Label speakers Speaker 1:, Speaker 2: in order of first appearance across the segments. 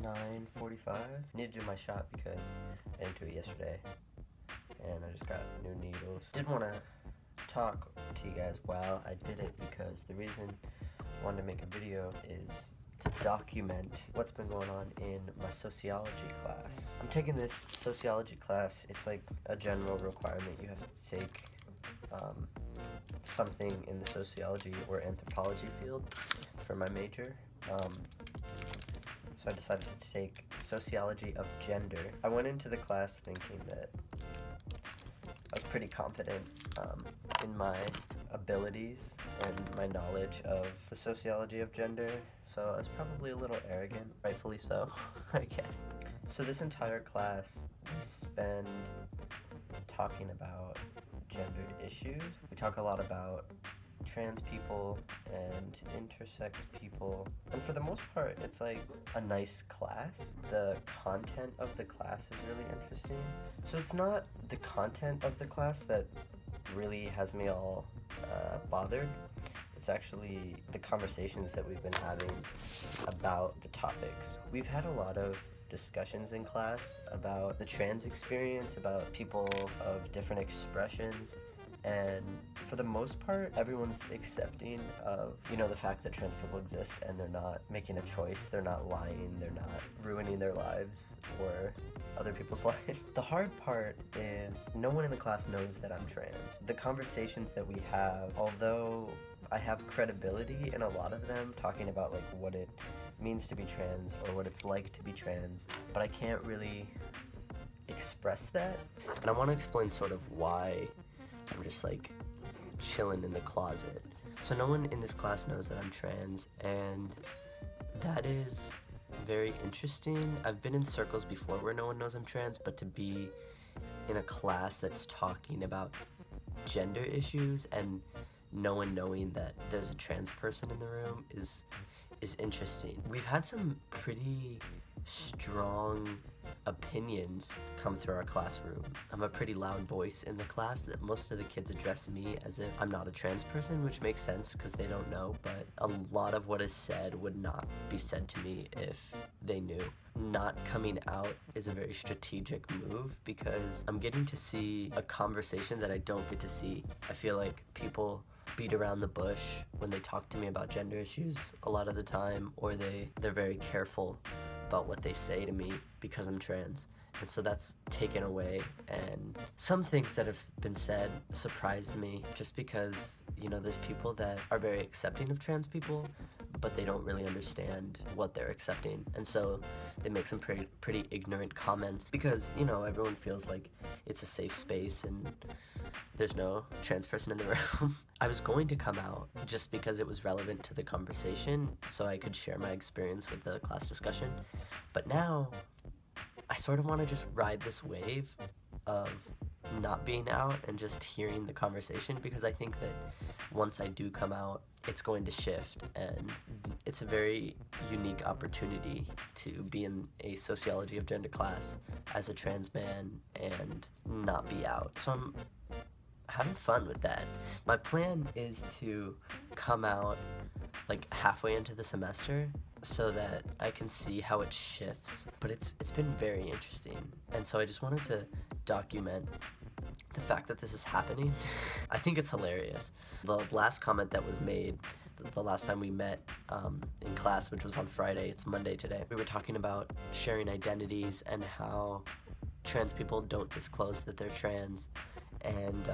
Speaker 1: 9:45. I need to do my shot because I didn't do it yesterday, and I just got new needles. Didn't want to talk to you guys while I did it because the reason I wanted to make a video is to document what's been going on in my sociology class. I'm taking this sociology class. It's like a general requirement. You have to take something in the sociology or anthropology field for my major. So I decided to take sociology of gender. I went into the class thinking that I was pretty confident in my abilities and my knowledge of the sociology of gender, so I was probably a little arrogant, rightfully so, I guess. So this entire class we spend talking about gendered issues. We talk a lot about trans people and intersex people, and for the most part it's like a nice class. The content of the class is really interesting. So it's not the content of the class that really has me all bothered. It's actually the conversations that we've been having about the topics. We've had a lot of discussions in class about the trans experience, about people of different expressions, and for the most part everyone's accepting of, you know, the fact that trans people exist and they're not making a choice, they're not lying, they're not ruining their lives or other people's lives. The hard part is no one in the class knows that I'm trans. The conversations that we have, although I have credibility in a lot of them, talking about like what it means to be trans or what it's like to be trans, but I can't really express that. And I want to explain sort of why I'm just like chilling in the closet. So no one in this class knows that I'm trans, and that is very interesting. I've been in circles before where no one knows I'm trans, but to be in a class that's talking about gender issues and no one knowing that there's a trans person in the room is interesting. We've had some pretty strong opinions come through our classroom. I'm a pretty loud voice in the class that most of the kids address me as if I'm not a trans person, which makes sense because they don't know, but a lot of what is said would not be said to me if they knew. Not coming out is a very strategic move because I'm getting to see a conversation that I don't get to see. I feel like people beat around the bush when they talk to me about gender issues a lot of the time, or they're very careful about what they say to me because I'm trans. And so that's taken away, and some things that have been said surprised me just because, you know, there's people that are very accepting of trans people, but they don't really understand what they're accepting. And so they make some pretty ignorant comments because, you know, everyone feels like it's a safe space and there's no trans person in the room. I was going to come out just because it was relevant to the conversation so I could share my experience with the class discussion. But now I sort of want to just ride this wave of not being out and just hearing the conversation, because I think that once I do come out, it's going to shift, and it's a very unique opportunity to be in a sociology of gender class as a trans man and not be out. So I'm having fun with that. My plan is to come out like halfway into the semester so that I can see how it shifts, but it's been very interesting, and so I just wanted to document the fact that this is happening. I think it's hilarious. The last comment that was made the last time we met in class, which was on Friday, it's Monday today, we were talking about sharing identities and how trans people don't disclose that they're trans, and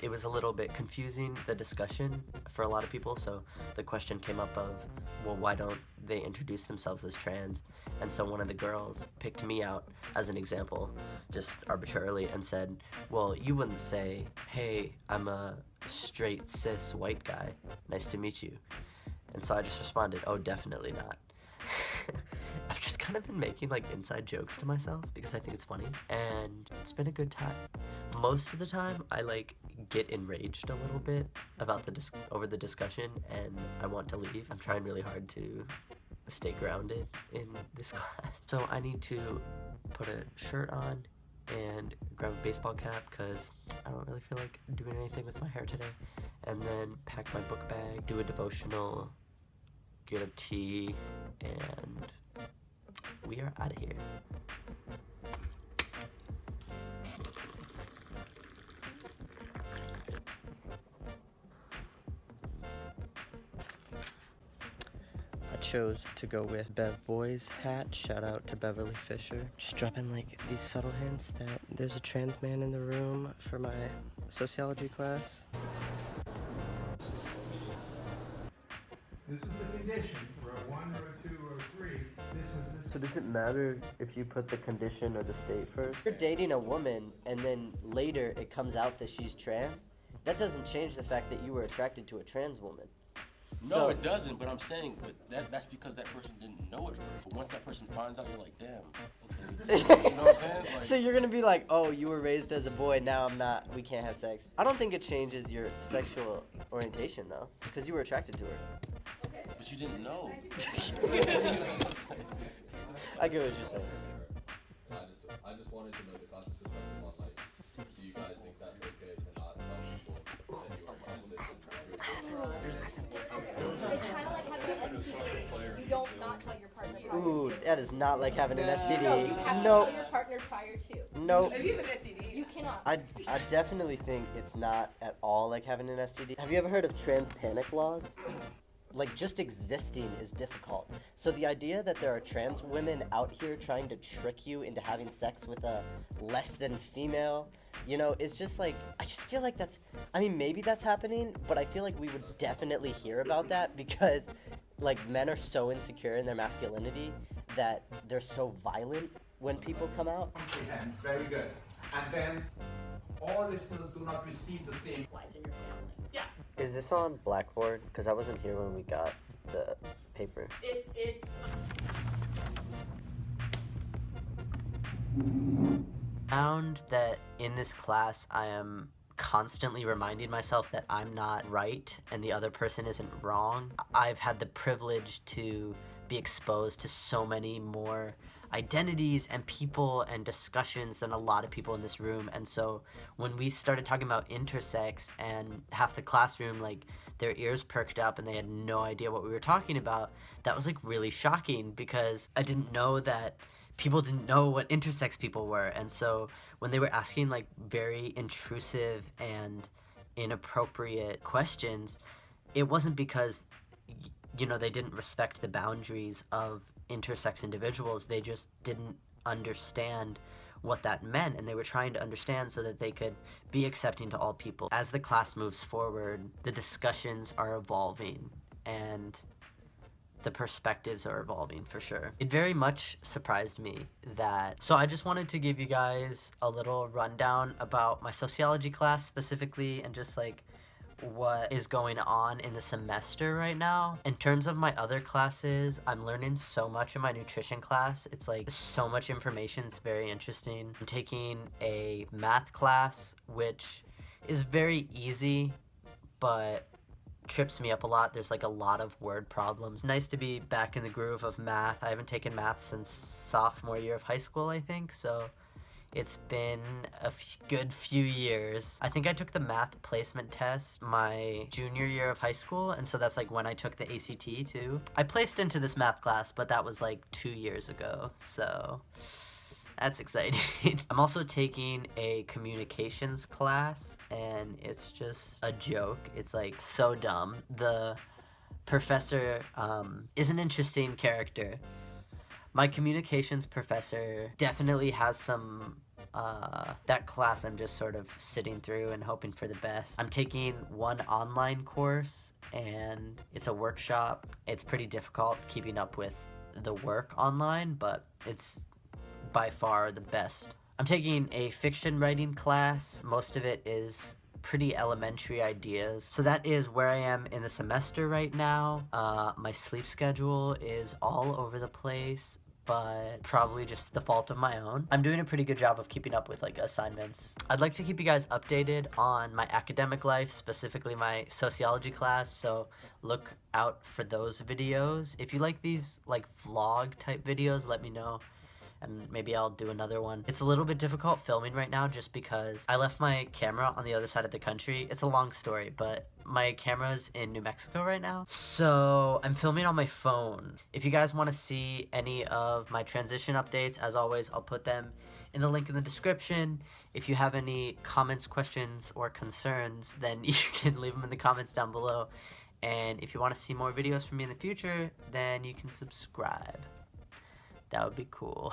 Speaker 1: it was a little bit confusing, the discussion, for a lot of people. So the question came up of, well, why don't they introduce themselves as trans? And so one of the girls picked me out as an example, just arbitrarily, and said, well, you wouldn't say, hey, I'm a straight cis white guy, nice to meet you. And so I just responded, oh, definitely not. I've just kind of been making like inside jokes to myself because I think it's funny, and it's been a good time. Most of the time I like get enraged a little bit about over the discussion, and I want to leave. I'm trying really hard to stay grounded in this class. So I need to put a shirt on and grab a baseball cap because I don't really feel like doing anything with my hair today, and then pack my book bag, do a devotional, get a tea, and we are out of here. I chose to go with Bev Boy's hat. Shout out to Beverly Fisher. Just dropping like these subtle hints that there's a trans man in the room for my sociology class.
Speaker 2: This is a condition for a 1 or a 2 or a 3.
Speaker 1: So does it matter if you put the condition or the state first? You're dating a woman and then later it comes out that she's trans. That doesn't change the fact that you were attracted to a trans woman.
Speaker 3: No, it doesn't, but I'm saying that's because that person didn't know it first. But once that person finds out, you're like, damn, okay. You know what I'm saying? Like,
Speaker 1: so you're gonna be like, oh, you were raised as a boy, now I'm not, we can't have sex. I don't think it changes your sexual orientation though, because you were attracted to her.
Speaker 3: but you didn't know.
Speaker 1: I get what you're saying.
Speaker 4: I just wanted to know the class's perspective on like, so you guys think that's okay to not tell people that you are
Speaker 5: It's kind of like having an STD. You don't not tell your partner prior
Speaker 1: Ooh,
Speaker 5: to.
Speaker 1: that is not like having an STD.
Speaker 5: No, you have to tell your partner prior to.
Speaker 1: Nope.
Speaker 6: If you have an STD,
Speaker 5: You cannot.
Speaker 1: I definitely think it's not at all like having an STD. Have you ever heard of trans panic laws? Like, just existing is difficult. So the idea that there are trans women out here trying to trick you into having sex with a less than female, you know, it's just like, I just feel like that's, I mean, maybe that's happening, but I feel like we would definitely hear about that because, like, men are so insecure in their masculinity that they're so violent when people come out.
Speaker 2: Comprehend. Very good. And then all listeners do not receive the same.
Speaker 6: why is in your family? Yeah,
Speaker 1: Is this on Blackboard? Because I wasn't here when we got the paper.
Speaker 6: it's.
Speaker 1: Found that in this class I am constantly reminding myself that I'm not right and the other person isn't wrong. I've had the privilege to be exposed to so many more identities and people and discussions than a lot of people in this room, and so when we started talking about intersex and half the classroom, like, their ears perked up and they had no idea what we were talking about, that was like really shocking because I didn't know that people didn't know what intersex people were. And so when they were asking like very intrusive and inappropriate questions, it wasn't because, you know, they didn't respect the boundaries of intersex individuals. They just didn't understand what that meant, and they were trying to understand so that they could be accepting to all people. As the class moves forward, the discussions are evolving and the perspectives are evolving for sure. It very much surprised me that, so I just wanted to give you guys a little rundown about my sociology class specifically and just like what is going on in the semester right now. In terms of my other classes, I'm learning so much in my nutrition class. It's like so much information. It's very interesting. I'm taking a math class, which is very easy, but trips me up a lot. There's like a lot of word problems. Nice to be back in the groove of math. I haven't taken math since sophomore year of high school, I think, so it's been a good few years. I think I took the math placement test my junior year of high school, and so that's like when I took the ACT too. I placed into this math class, but that was like 2 years ago, so that's exciting. I'm also taking a communications class, and it's just a joke. It's like so dumb. The professor is an interesting character. My communications professor definitely has some, that class I'm just sort of sitting through and hoping for the best. I'm taking one online course, and it's a workshop. It's pretty difficult keeping up with the work online, but it's by far the best. I'm taking a fiction writing class. Most of it is pretty elementary ideas. So that is where I am in the semester right now. My sleep schedule is all over the place, but probably just the fault of my own. I'm doing a pretty good job of keeping up with like assignments. I'd like to keep you guys updated on my academic life, specifically my sociology class, so look out for those videos. If you like these like vlog type videos, let me know.
Speaker 7: and maybe I'll do another one. It's a little bit difficult filming right now just because I left my camera on the other side of the country. It's a long story, but my camera's in New Mexico right now, so I'm filming on my phone. If you guys want to see any of my transition updates, as always, I'll put them in the link in the description. If you have any comments, questions, or concerns, then you can leave them in the comments down below. And if you want to see more videos from me in the future, then you can subscribe. That would be cool.